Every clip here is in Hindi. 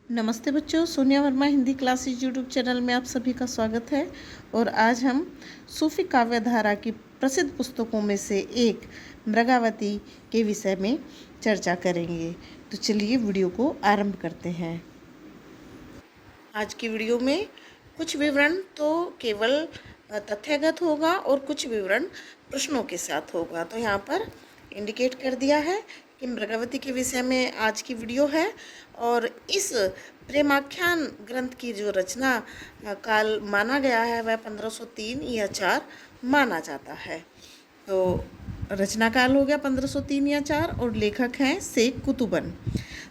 नमस्ते बच्चों, Sonia Verma Hindi classes YouTube channel में आप सभी का स्वागत है। और आज हम सूफी काव्य धारा की प्रसिद्ध पुस्तकों में से एक मृगावती के विषय में चर्चा करेंगे। तो चलिए वीडियो को आरंभ करते हैं। आज की वीडियो में कुछ विवरण तो केवल तथ्यगत होगा और कुछ विवरण प्रश्नों के साथ होगा। तो यहाँ पर इंडिकेट कर दिया है कि मृगावती के विषय में आज की वीडियो है। और इस प्रेमाख्यान ग्रंथ की जो रचना काल माना गया है वह 1503 या 4 माना जाता है। तो रचना काल हो गया 1503 या 4 और लेखक हैं शेख कुतुबन।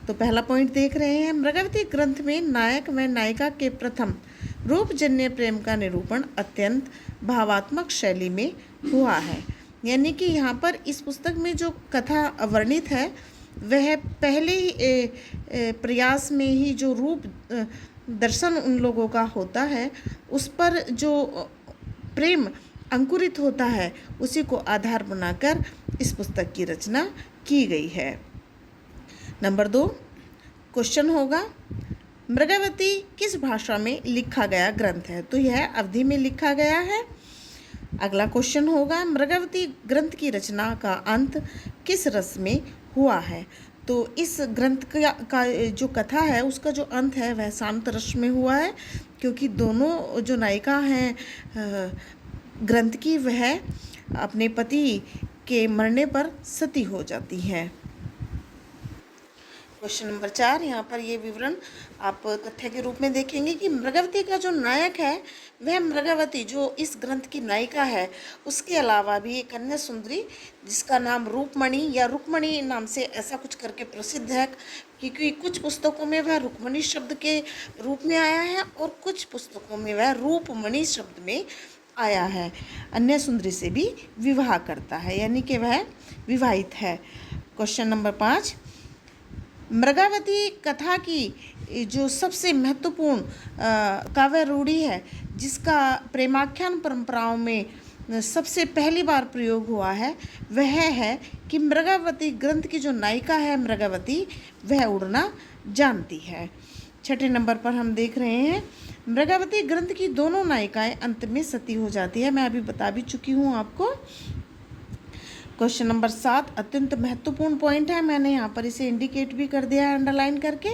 तो पहला पॉइंट देख रहे हैं, मृगावती ग्रंथ में नायक व नायिका के प्रथम रूपजन्य प्रेम का निरूपण अत्यंत भावात्मक शैली में हुआ है। यानी कि यहाँ पर इस पुस्तक में जो कथा वर्णित है वह पहले ही प्रयास में ही जो रूप दर्शन उन लोगों का होता है उस पर जो प्रेम अंकुरित होता है उसी को आधार बनाकर इस पुस्तक की रचना की गई है। नंबर 2 क्वेश्चन होगा, मृगावती किस भाषा में लिखा गया ग्रंथ है? तो यह अवधी में लिखा गया है। अगला क्वेश्चन होगा, मृगावती ग्रंथ की रचना का अंत किस रस में हुआ है? तो इस ग्रंथ का जो कथा है उसका जो अंत है वह शांत रस में हुआ है, क्योंकि दोनों जो नायिका हैं ग्रंथ की वह अपने पति के मरने पर सती हो जाती हैं। क्वेश्चन नंबर 4, यहाँ पर ये विवरण आप तथ्य के रूप में देखेंगे कि मृगावती का जो नायक है वह मृगावती जो इस ग्रंथ की नायिका है उसके अलावा भी एक अन्य सुंदरी जिसका नाम रूपमणि या रुक्मणी नाम से ऐसा कुछ करके प्रसिद्ध है, क्योंकि कुछ पुस्तकों में वह रुक्मणी शब्द के रूप में आया है और कुछ पुस्तकों में वह रूपमणि शब्द में आया है। अन्य सुंदरी से भी विवाह करता है, यानी कि वह विवाहित है। क्वेश्चन नंबर 5, मृगावती कथा की जो सबसे महत्वपूर्ण काव्य रूढ़ि है जिसका प्रेमाख्यान परंपराओं में सबसे पहली बार प्रयोग हुआ है वह है कि मृगावती ग्रंथ की जो नायिका है मृगावती वह उड़ना जानती है। छठे नंबर पर हम देख रहे हैं, मृगावती ग्रंथ की दोनों नायिकाएं अंत में सती हो जाती है। मैं अभी बता भी चुकी हूँ आपको। क्वेश्चन नंबर 7 अत्यंत महत्वपूर्ण पॉइंट है, मैंने यहाँ पर इसे इंडिकेट भी कर दिया है अंडरलाइन करके।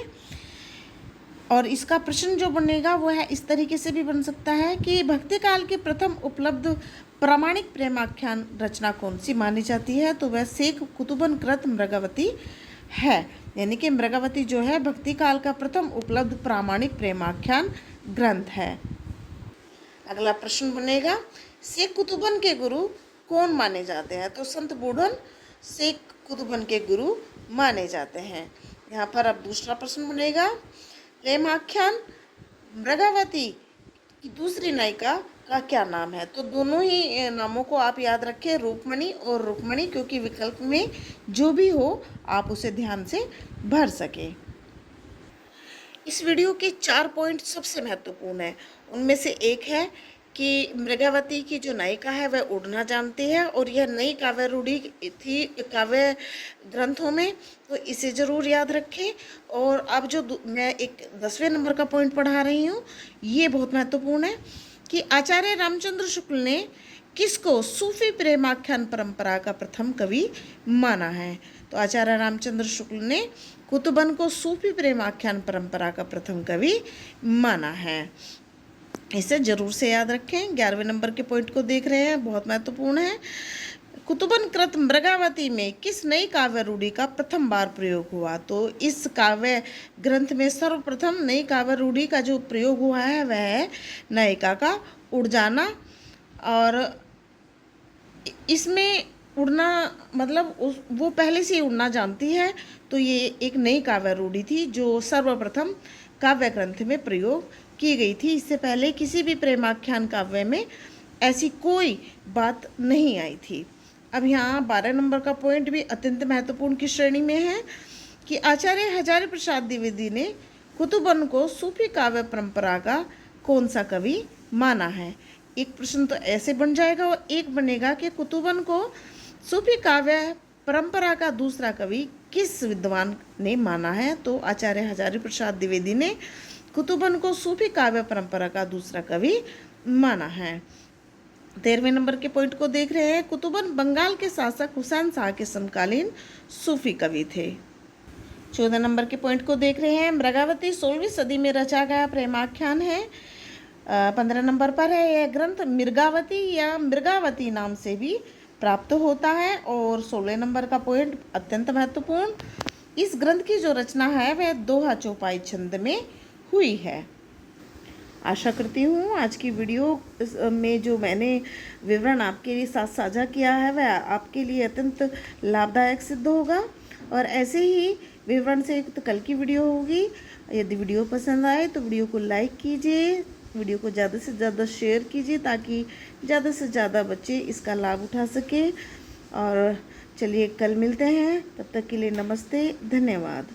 और इसका प्रश्न जो बनेगा वो है इस तरीके से भी बन सकता है कि भक्ति काल की प्रथम उपलब्ध प्रामाणिक प्रेमाख्यान रचना कौन सी मानी जाती है? तो वह शेख कुतुबन कृत मृगावती है। यानी कि मृगावती जो है भक्ति काल का प्रथम उपलब्ध प्रामाणिक प्रेमाख्यान ग्रंथ है। अगला प्रश्न बनेगा, शेख कुतुबन के गुरु कौन माने जाते हैं? तो संत बूढ़न शेख कुतुबन के गुरु माने जाते हैं। यहाँ पर अब दूसरा प्रश्न बनेगा, प्रेमाख्यान मृगावती की दूसरी नायिका का क्या नाम है? तो दोनों ही नामों को आप याद रखें, रूपमणि और रुक्मणी, क्योंकि विकल्प में जो भी हो आप उसे ध्यान से भर सकें। इस वीडियो के 4 पॉइंट सबसे महत्वपूर्ण हैं। उनमें से एक है कि मृगावती की जो नायिका है वह उड़ना जानती है और यह नई काव्य रूढ़ि थी काव्य ग्रंथों में, तो इसे ज़रूर याद रखें। और अब जो मैं एक 10वें नंबर का पॉइंट पढ़ा रही हूँ ये बहुत महत्वपूर्ण है कि आचार्य रामचंद्र शुक्ल ने किसको सूफी प्रेमाख्यान परंपरा का प्रथम कवि माना है? तो आचार्य रामचंद्र शुक्ल ने कुतुबन को सूफी प्रेमाख्यान परंपरा का प्रथम कवि माना है। इसे जरूर से याद रखें। 11वें नंबर के पॉइंट को देख रहे हैं, बहुत महत्वपूर्ण है। कुतुबन कृत मृगावती में किस नई काव्य रूढ़ि का प्रथम बार प्रयोग हुआ? तो इस काव्य ग्रंथ में सर्वप्रथम नई काव्य रूढ़ि का जो प्रयोग हुआ है वह है नायिका का उड़ जाना। और इसमें उड़ना मतलब वो पहले से ही उड़ना जानती है, तो ये एक नई काव्य रूढ़ि थी जो सर्वप्रथम काव्य ग्रंथ में प्रयोग की गई थी। इससे पहले किसी भी प्रेमाख्यान काव्य में ऐसी कोई बात नहीं आई थी। अब यहाँ 12 नंबर का पॉइंट भी अत्यंत महत्वपूर्ण की श्रेणी में है कि आचार्य हजारी प्रसाद द्विवेदी ने कुतुबन को सूफी काव्य परंपरा का कौन सा कवि माना है? एक प्रश्न तो ऐसे बन जाएगा और एक बनेगा कि कुतुबन को सूफी काव्य परंपरा का दूसरा कवि किस विद्वान ने माना है? तो आचार्य हजारी प्रसाद द्विवेदी ने कुतुबन को सूफी काव्य परंपरा का दूसरा कवि माना है। 13वें नंबर के पॉइंट को देख रहे हैं। कुतुबन बंगाल के शासक हुसैन शाह के समकालीन सूफी कवि थे। 14 नंबर के पॉइंट को देख रहे हैं। मृगावती 16वीं सदी में रचा गया प्रेमाख्यान है। 15 नंबर पर है। यह ग्रंथ मृगावती या मृगावती नाम से भी प्राप्त होता है। और 16 नंबर का पॉइंट अत्यंत महत्वपूर्ण, इस ग्रंथ की जो रचना है वह दोहा चौपाई छंद में हुई है। आशा करती हूँ आज की वीडियो में जो मैंने विवरण आपके लिए साथ साझा किया है वह आपके लिए अत्यंत लाभदायक सिद्ध होगा। और ऐसे ही विवरण से युक्त कल की वीडियो होगी। यदि वीडियो पसंद आए तो वीडियो को लाइक कीजिए, वीडियो को ज़्यादा से ज़्यादा शेयर कीजिए ताकि ज़्यादा से ज़्यादा बच्चे इसका लाभ उठा सकें। और चलिए कल मिलते हैं, तब तक के लिए नमस्ते, धन्यवाद।